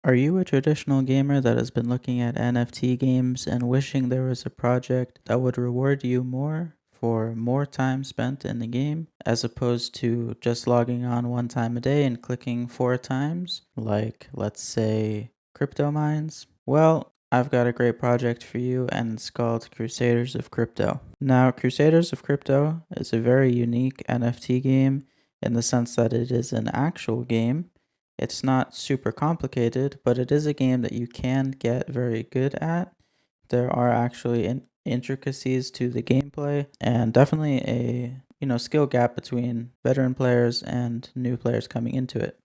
Are you a traditional gamer that has been looking at NFT games and wishing there was a project that would reward you more for more time spent in the game, as opposed to just logging on one time a day and clicking 4 times, like let's say crypto mines? Well, I've got a great project for you, and it's called Crusaders of Crypto. Now, Crusaders of Crypto is a very unique NFT game in the sense that it is an actual game. It's not super complicated, but it is a game that you can get very good at. There are actually intricacies to the gameplay, and definitely a skill gap between veteran players and new players coming into it.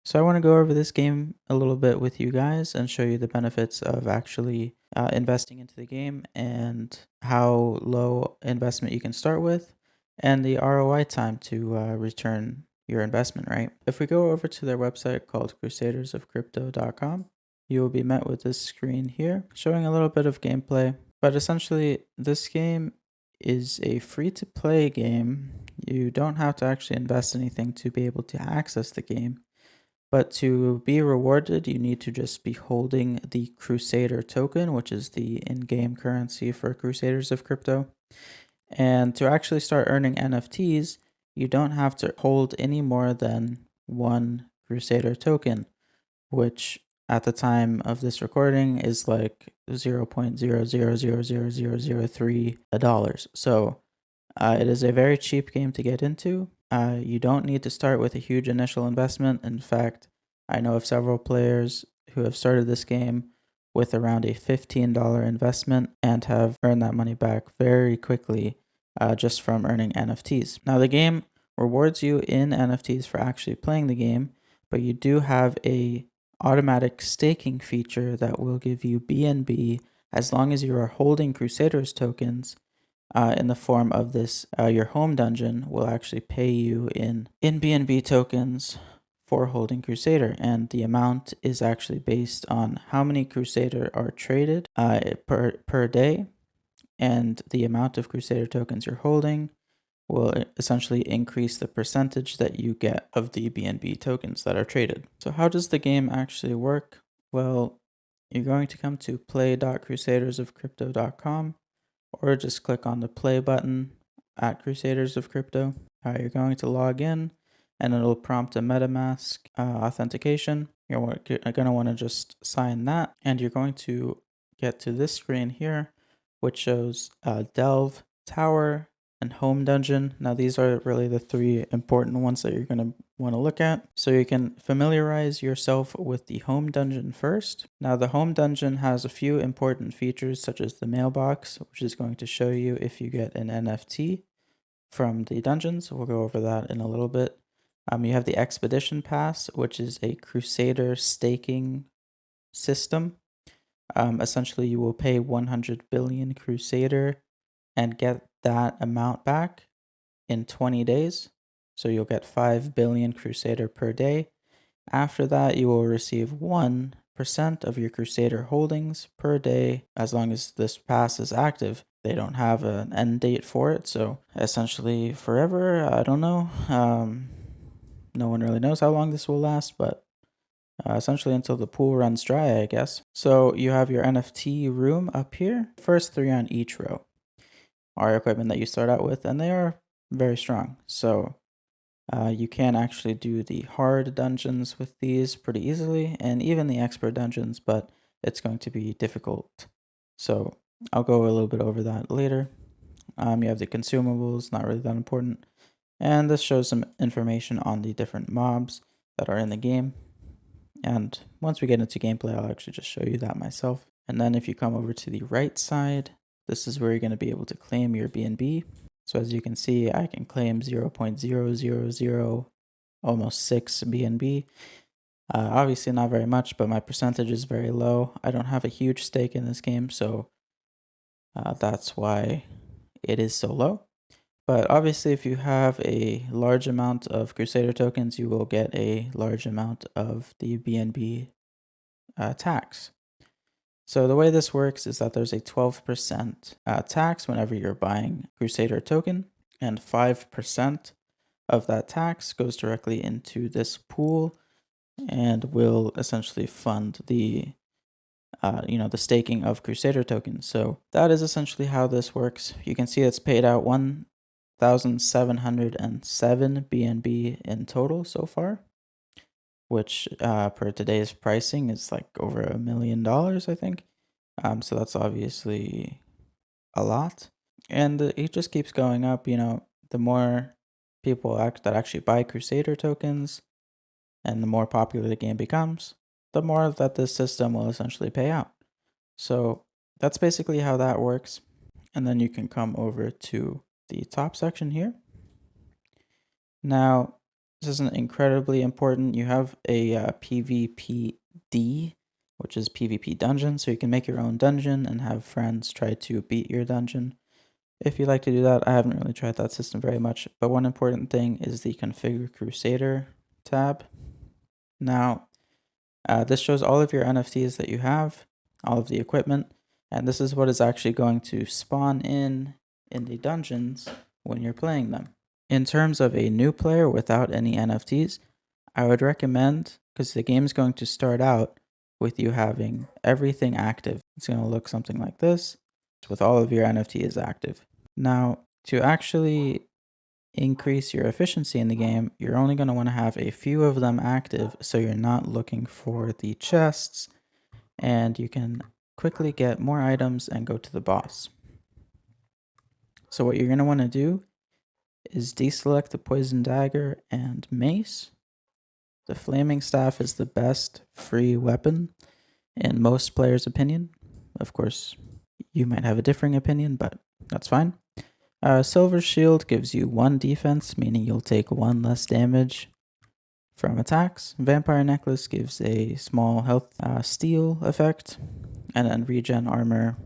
So I want to go over this game a little bit with you guys and show you the benefits of actually investing into the game and how low investment you can start with and the ROI time to return your investment, right? If we go over to their website called crusadersofcrypto.com, you will be met with this screen here showing a little bit of gameplay. But essentially, this game is a free-to-play game. You don't have to actually invest anything to be able to access the game. But to be rewarded, you need to just be holding the Crusader token, which is the in-game currency for Crusaders of Crypto. And to actually start earning NFTs, you don't have to hold any more than one Crusader token, which at the time of this recording is like 0.0000003 dollars. So it is a very cheap game to get into. You don't need to start with a huge initial investment. In fact, I know of several players who have started this game with around a $15 investment and have earned that money back very quickly just from earning NFTs. Now, the game rewards you in NFTs for actually playing the game, but you do have a automatic staking feature that will give you BNB as long as you are holding Crusaders tokens in the form of this. Your home dungeon will actually pay you in BNB tokens for holding Crusader, and the amount is actually based on how many Crusader are traded per day, and the amount of Crusader tokens you're holding will essentially increase the percentage that you get of the BNB tokens that are traded. So how does the game actually work? Well, you're going to come to play.crusadersofcrypto.com or just click on the play button at Crusaders of Crypto. You're going to log in and it'll prompt a MetaMask authentication. You're going to want to just sign that, and you're going to get to this screen here, which shows Delve, Tower, and Home Dungeon. Now these are really the three important ones that you're going to want to look at. So you can familiarize yourself with the Home Dungeon first. Now the Home Dungeon has a few important features such as the mailbox, which is going to show you if you get an NFT from the dungeons. We'll go over that in a little bit. You have the Expedition Pass, which is a Crusader staking system. Essentially, you will pay 100 billion Crusader and get that amount back in 20 days. So you'll get 5 billion Crusader per day. After that, you will receive 1% of your Crusader holdings per day as long as this pass is active. They don't have an end date for it, so essentially forever. I don't know. No one really knows how long this will last, but essentially until the pool runs dry, I guess. So you have your NFT room up here. First three on each row are equipment that you start out with, and they are very strong. So you can actually do the hard dungeons with these pretty easily, and even the expert dungeons, but it's going to be difficult. So I'll go a little bit over that later. You have the consumables, not really that important. And this shows some information on the different mobs that are in the game. And once we get into gameplay, I'll actually just show you that myself. And then if you come over to the right side, this is where you're going to be able to claim your BNB. So as you can see, I can claim 0.000 almost 6 BNB. Obviously not very much, but my percentage is very low. I don't have a huge stake in this game, so that's why it is so low. But obviously, if you have a large amount of Crusader tokens, you will get a large amount of the BNB tax. So the way this works is that there's a 12% tax whenever you're buying Crusader token, and 5% of that tax goes directly into this pool and will essentially fund the the staking of Crusader tokens. So that is essentially how this works. You can see it's paid out 1,707 BNB in total so far, which per today's pricing is like over $1 million, I think. So that's obviously a lot, and it just keeps going up. The more people that actually buy Crusader tokens, and the more popular the game becomes, the more that this system will essentially pay out. So that's basically how that works. And then you can come over to the top section here. Now, this isn't incredibly important. You have a PvPD, which is PvP dungeon. So you can make your own dungeon and have friends try to beat your dungeon. If you like to do that, I haven't really tried that system very much. But one important thing is the Configure Crusader tab. Now, this shows all of your NFTs that you have, all of the equipment, and this is what is actually going to spawn in the dungeons when you're playing them. In terms of a new player without any NFTs, I would recommend, because the game is going to start out with you having everything active. It's going to look something like this, with all of your NFTs active. Now, to actually increase your efficiency in the game, you're only going to want to have a few of them active so you're not looking for the chests, and you can quickly get more items and go to the boss. So what you're going to want to do is deselect the poison dagger and mace. The flaming staff is the best free weapon in most players' opinion. Of course, you might have a differing opinion, but that's fine. Silver Shield gives you 1 defense, meaning you'll take 1 less damage from attacks. Vampire Necklace gives a small health steal effect, and then Regen Armor.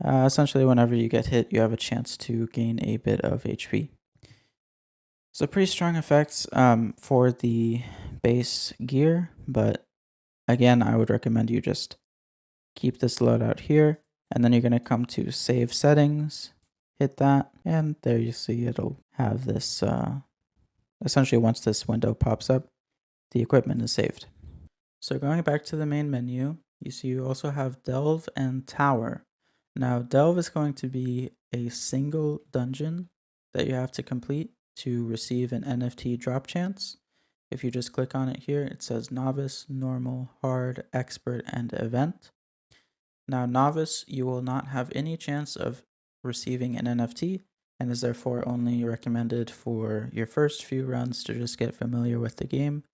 Essentially, whenever you get hit, you have a chance to gain a bit of HP. So pretty strong effects for the base gear, but again, I would recommend you just keep this loadout here, and then you're going to come to Save Settings, hit that, and there you see it'll have this, essentially once this window pops up, the equipment is saved. So going back to the main menu, you see you also have Delve and Tower. Now Delve is going to be a single dungeon that you have to complete to receive an NFT drop chance. If you just click on it here, it says Novice, Normal, Hard, Expert, and Event. Now Novice, you will not have any chance of receiving an NFT, and is therefore only recommended for your first few runs to just get familiar with the game,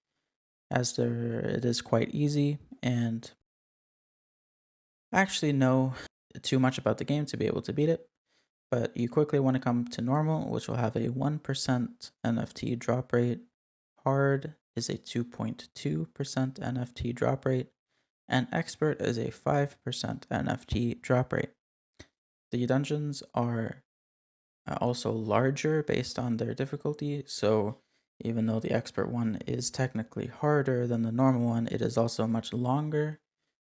as it is quite easy, and actually know too much about the game to be able to beat it. But you quickly want to come to normal, which will have a 1% NFT drop rate. Hard is a 2.2% NFT drop rate, and expert is a 5% NFT drop rate. The dungeons are also larger based on their difficulty, so even though the expert one is technically harder than the normal one, it is also much longer,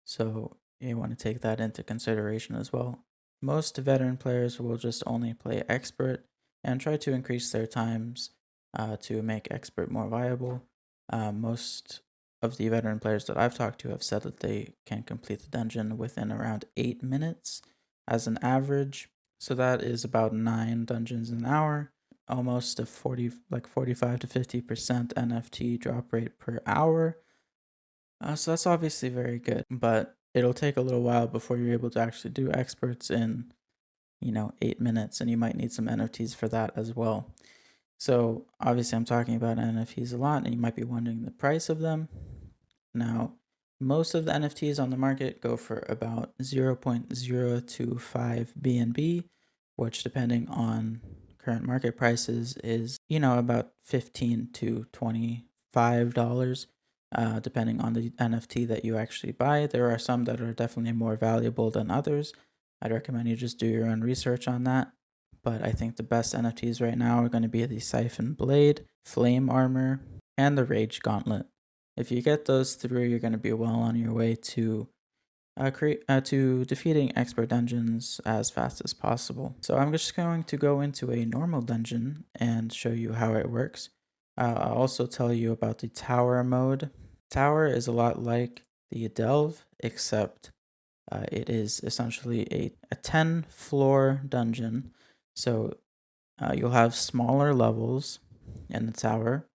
so you want to take that into consideration as well. Most veteran players will just only play expert and try to increase their times to make expert more viable. Most of the veteran players that I've talked to have said that they can complete the dungeon within around 8 minutes as an average. So that is about 9 dungeons an hour, almost a 45 to 50% NFT drop rate per hour. So that's obviously very good, but it'll take a little while before you're able to actually do experts in, 8 minutes, and you might need some NFTs for that as well. So obviously I'm talking about NFTs a lot, and you might be wondering the price of them. Now, most of the NFTs on the market go for about 0.025 BNB, which depending on current market prices is, about $15 to $25, depending on the NFT that you actually buy. There are some that are definitely more valuable than others. I'd recommend you just do your own research on that. But I think the best NFTs right now are going to be the Siphon Blade, Flame Armor, and the Rage Gauntlet. If you get those 3, you're going to be well on your way to defeating expert dungeons as fast as possible. So I'm just going to go into a normal dungeon and show you how it works. I'll also tell you about the tower mode. Tower is a lot like the Delve, except it is essentially a 10 floor dungeon. So you'll have smaller levels in the tower,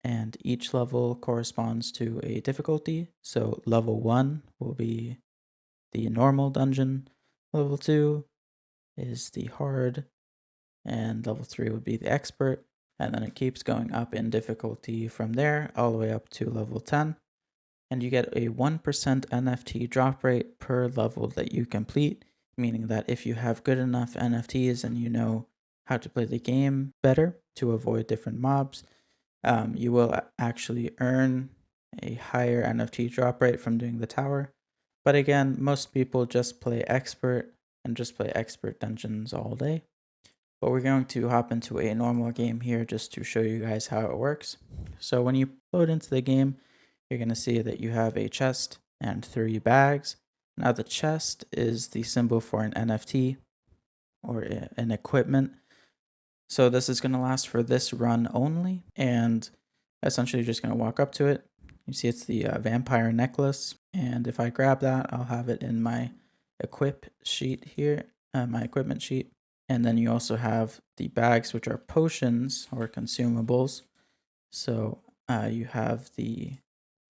and each level corresponds to a difficulty. So level 1 will be the normal dungeon, level 2 is the hard, and level 3 would be the expert. And then it keeps going up in difficulty from there all the way up to level 10. And you get a 1% NFT drop rate per level that you complete, meaning that if you have good enough NFTs and you know how to play the game better to avoid different mobs, you will actually earn a higher NFT drop rate from doing the tower. But again, most people just play expert and just play expert dungeons all day. But we're going to hop into a normal game here just to show you guys how it works. So when you load into the game, you're going to see that you have a chest and 3 bags. Now the chest is the symbol for an NFT or an equipment. So this is going to last for this run only, and essentially you're just going to walk up to it. You see it's the vampire necklace, and if I grab that, I'll have it in my equip sheet here, my equipment sheet. And then you also have the bags, which are potions or consumables. So you have the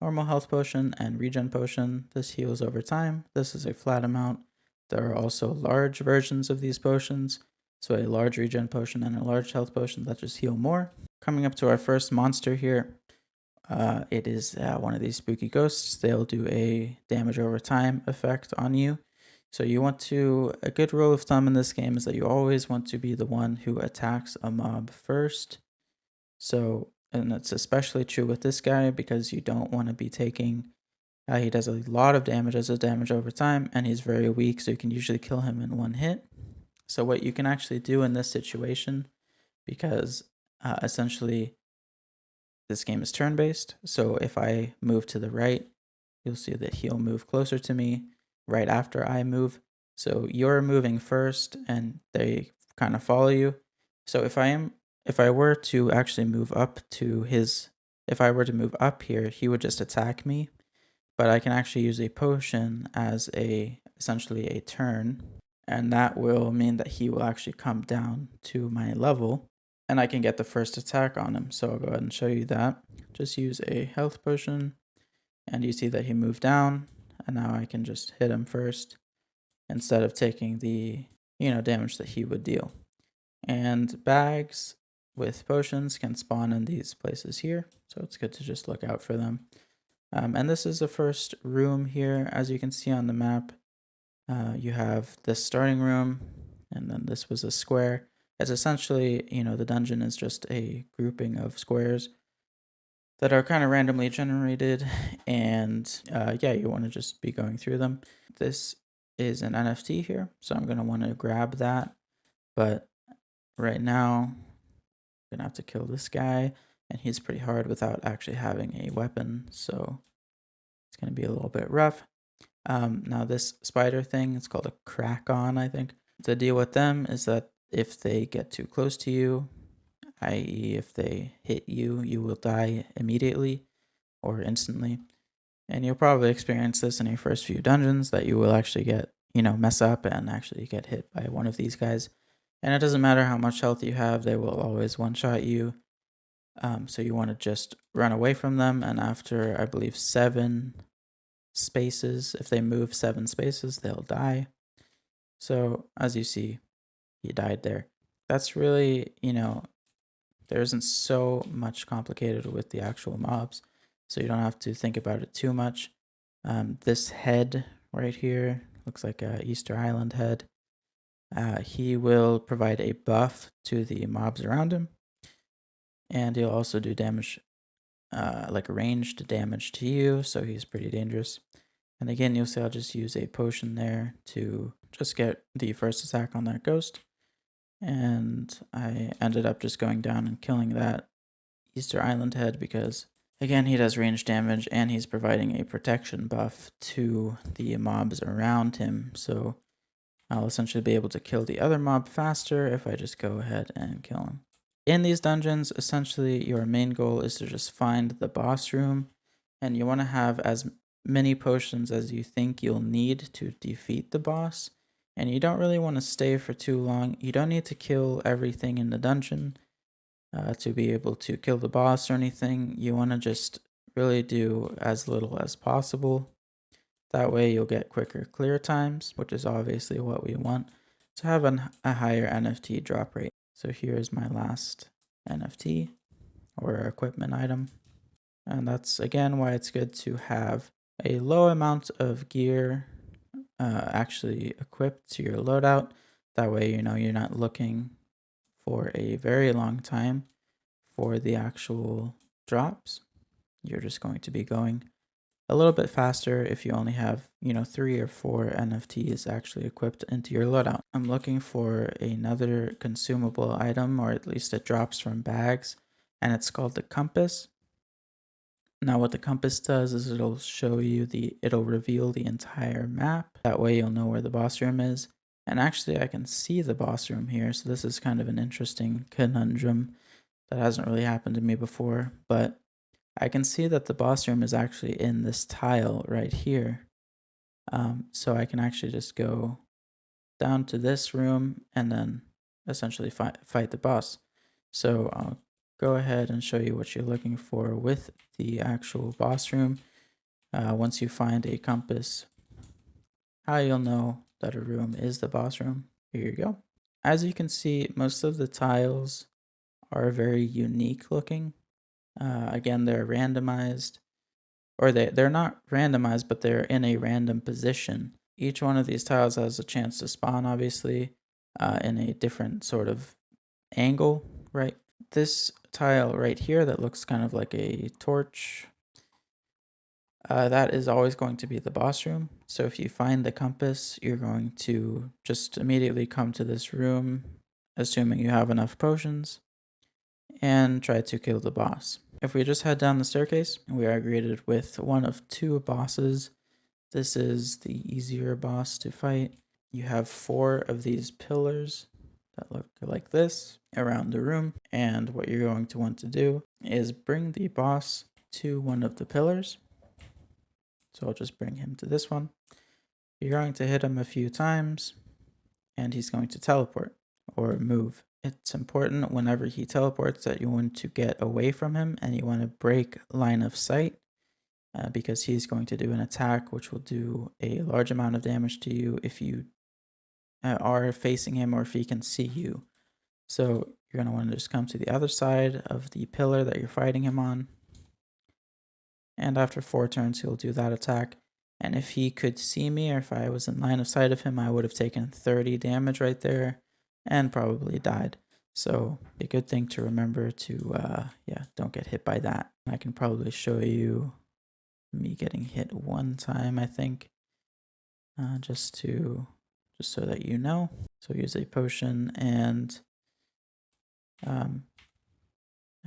normal health potion and regen potion. This heals over time. This is a flat amount. There are also large versions of these potions. So a large regen potion and a large health potion that just heal more. Coming up to our first monster here. It is one of these spooky ghosts. They'll do a damage over time effect on you. So you want to, a good rule of thumb in this game is that you always want to be the one who attacks a mob first. So, and it's especially true with this guy because you don't want to be taking, he does a lot of damage as a damage over time, and he's very weak, so you can usually kill him in one hit. So what you can actually do in this situation, because essentially this game is turn-based, so if I move to the right, you'll see that he'll move closer to me right after I move. So you're moving first and they kind of follow you. So if I were to actually move up to his, if I were to move up here, he would just attack me. But I can actually use a potion as essentially a turn, and that will mean that he will actually come down to my level and I can get the first attack on him. So I'll go ahead and show you that. Just use a health potion, and you see that he moved down, and now I can just hit him first instead of taking the damage that he would deal. And bags with potions can spawn in these places here, so it's good to just look out for them. And this is the first room here. As you can see on the map, you have this starting room, and then this was a square. It's essentially, the dungeon is just a grouping of squares that are kind of randomly generated, and yeah, you want to just be going through them. This is an NFT here, so I'm going to want to grab that, but right now I'm going to have to kill this guy, and he's pretty hard without actually having a weapon, so it's going to be a little bit rough. Now this spider thing, it's called a crack-on, I think. The deal with them is that if they get too close to you, i.e. if they hit you, you will die immediately or instantly. And you'll probably experience this in your first few dungeons, that you will actually get, mess up and actually get hit by one of these guys. And it doesn't matter how much health you have, they will always one-shot you. So you want to just run away from them, and after, I believe, 7 spaces, if they move 7 spaces, they'll die. So as you see, he died there. That's really, there isn't so much complicated with the actual mobs, so you don't have to think about it too much. This head right here looks like a Easter Island head. He will provide a buff to the mobs around him, and he'll also do damage, like ranged damage to you, so he's pretty dangerous. And again, you'll see I'll just use a potion there to just get the first attack on that ghost. And I ended up just going down and killing that Easter Island head because, again, he does range damage and he's providing a protection buff to the mobs around him. So I'll essentially be able to kill the other mob faster if I just go ahead and kill him. In these dungeons, essentially your main goal is to just find the boss room. and you want to have as many potions as you think you'll need to defeat the boss. And you don't really want to stay for too long. You don't need to kill everything in the dungeon to be able to kill the boss or anything. You want to just really do as little as possible. That way you'll get quicker clear times, which is obviously what we want to have a higher NFT drop rate. So here's my last NFT or equipment item. And that's again why it's good to have a low amount of gear actually equipped to your loadout. That way, you're not looking for a very long time for the actual drops. You're just going to be going a little bit faster if you only have, 3 or 4 NFTs actually equipped into your loadout. I'm looking for another consumable item, or at least it drops from bags, and it's called the compass. Now what the compass does is it'll reveal the entire map. That way you'll know where the boss room is. And actually I can see the boss room here, so this is kind of an interesting conundrum that hasn't really happened to me before, but I can see that the boss room is actually in this tile right here. So I can actually just go down to this room and then essentially fight the boss. So I'll go ahead and show you what you're looking for with the actual boss room. Once you find a compass, how you'll know that a room is the boss room. Here you go. As you can see, most of the tiles are very unique looking. Again, they're randomized, or they're not randomized, but they're in a random position. Each one of these tiles has a chance to spawn, obviously, in a different sort of angle, right? This tile right here that looks kind of like a torch, that is always going to be the boss room. So if you find the compass, you're going to just immediately come to this room, assuming you have enough potions, and try to kill the boss. If we just head down the staircase, we are greeted with one of 2 bosses. This is the easier boss to fight. You have 4 of these pillars that look like this around the room, and what you're going to want to do is bring the boss to one of the pillars. So I'll just bring him to this one. You're going to hit him a few times, and he's going to teleport or move. It's important whenever he teleports that you want to get away from him and you want to break line of sight, because he's going to do an attack which will do a large amount of damage to you if you are facing him or if he can see you. So you're going to want to just come to the other side of the pillar that you're fighting him on. And after 4 turns, he'll do that attack. And if he could see me, or if I was in line of sight of him, I would have taken 30 damage right there and probably died. So a good thing to remember to, don't get hit by that. I can probably show you me getting hit one time, I think, just so that you know. So use a potion, and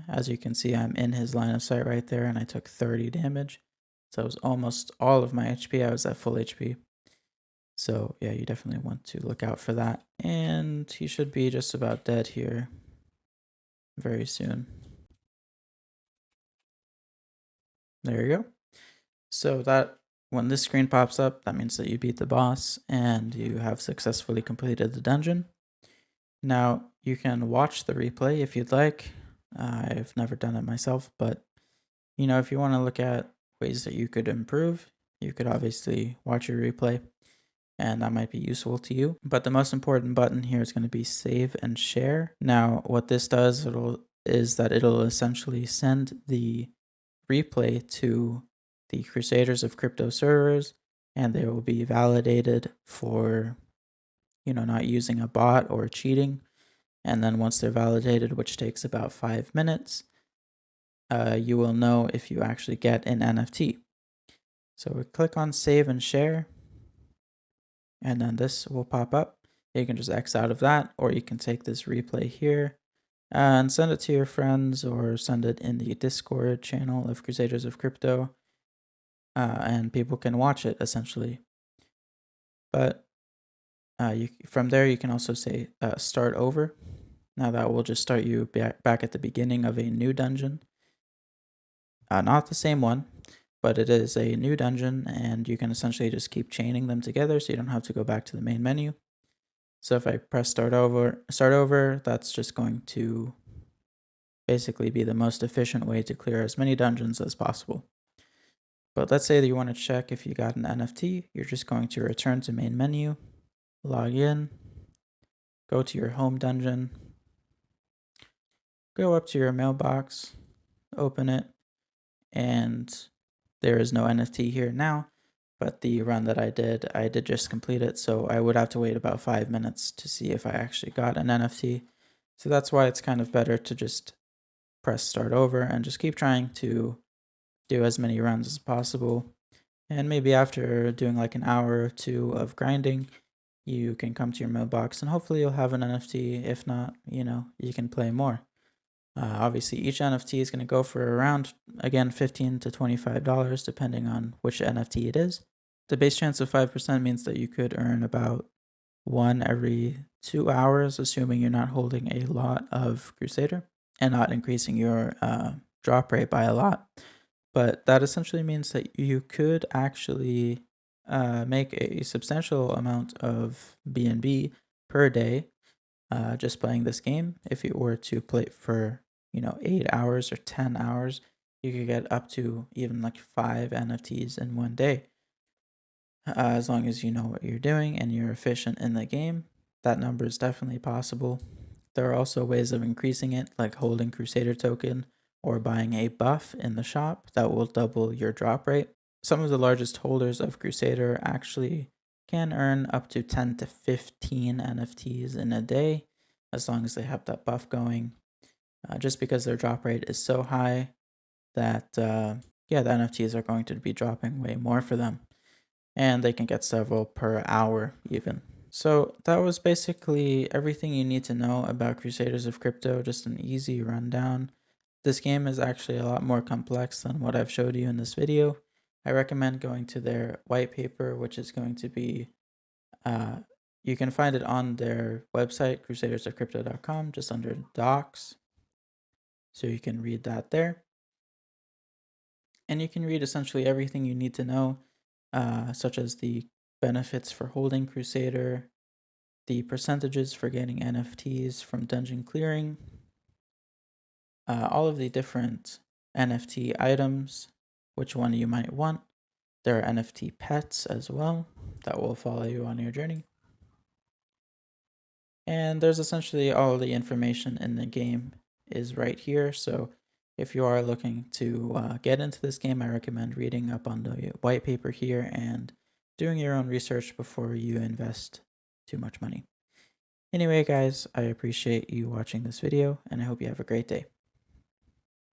as you can see, I'm in his line of sight right there, and I took 30 damage. So it was almost all of my HP. I was at full HP. So yeah, you definitely want to look out for that. And he should be just about dead here very soon. There you go. So that when this screen pops up, that means that you beat the boss and you have successfully completed the dungeon. Now you can watch the replay if you'd like. I've never done it myself, but if you want to look at ways that you could improve, you could obviously watch your replay, and that might be useful to you. But the most important button here is going to be save and share. Now, what this does is that it'll essentially send the replay to the Crusaders of Crypto servers, and they will be validated for, not using a bot or cheating. And then once they're validated, which takes about 5 minutes, you will know if you actually get an NFT. So we click on save and share, and then this will pop up. You can just X out of that, or you can take this replay here and send it to your friends, or send it in the Discord channel of Crusaders of Crypto, and people can watch it essentially. But from there, you can also say start over. Now that will just start you back at the beginning of a new dungeon. Not the same one, but it is a new dungeon, and you can essentially just keep chaining them together so you don't have to go back to the main menu. So if I press start over, that's just going to basically be the most efficient way to clear as many dungeons as possible. But let's say that you want to check if you got an NFT, you're just going to return to main menu, log in, go to your home dungeon, go up to your mailbox, open it, and there is no NFT here now, but the run that I did just complete it, so I would have to wait about 5 minutes to see if I actually got an NFT. So that's why it's kind of better to just press start over and just keep trying to do as many runs as possible. And maybe after doing like an hour or two of grinding, you can come to your mailbox and hopefully you'll have an NFT. If not, you can play more. Obviously, each NFT is going to go for around, again, $15 to $25, depending on which NFT it is. The base chance of 5% means that you could earn about one every 2 hours, assuming you're not holding a lot of Crusader and not increasing your drop rate by a lot. But that essentially means that you could actually make a substantial amount of BNB per day just playing this game. If you were to play for 8 hours or 10 hours, you could get up to even like 5 NFTs in one day. As long as you know what you're doing and you're efficient in the game, that number is definitely possible. There are also ways of increasing it, like holding Crusader token or buying a buff in the shop that will double your drop rate. Some of the largest holders of Crusader actually can earn up to 10 to 15 NFTs in a day, as long as they have that buff going, just because their drop rate is so high that, the NFTs are going to be dropping way more for them. And they can get several per hour even. So that was basically everything you need to know about Crusaders of Crypto, just an easy rundown. This game is actually a lot more complex than what I've showed you in this video. I recommend going to their white paper, which is going to be, you can find it on their website, crusadersofcrypto.com, just under docs. So you can read that there. And you can read essentially everything you need to know, such as the benefits for holding Crusader, the percentages for getting NFTs from dungeon clearing, all of the different NFT items, which one you might want. There are NFT pets as well that will follow you on your journey. And there's essentially all the information in the game is right here. So if you are looking to get into this game, I recommend reading up on the white paper here and doing your own research before you invest too much money. Anyway, guys, I appreciate you watching this video, and I hope you have a great day.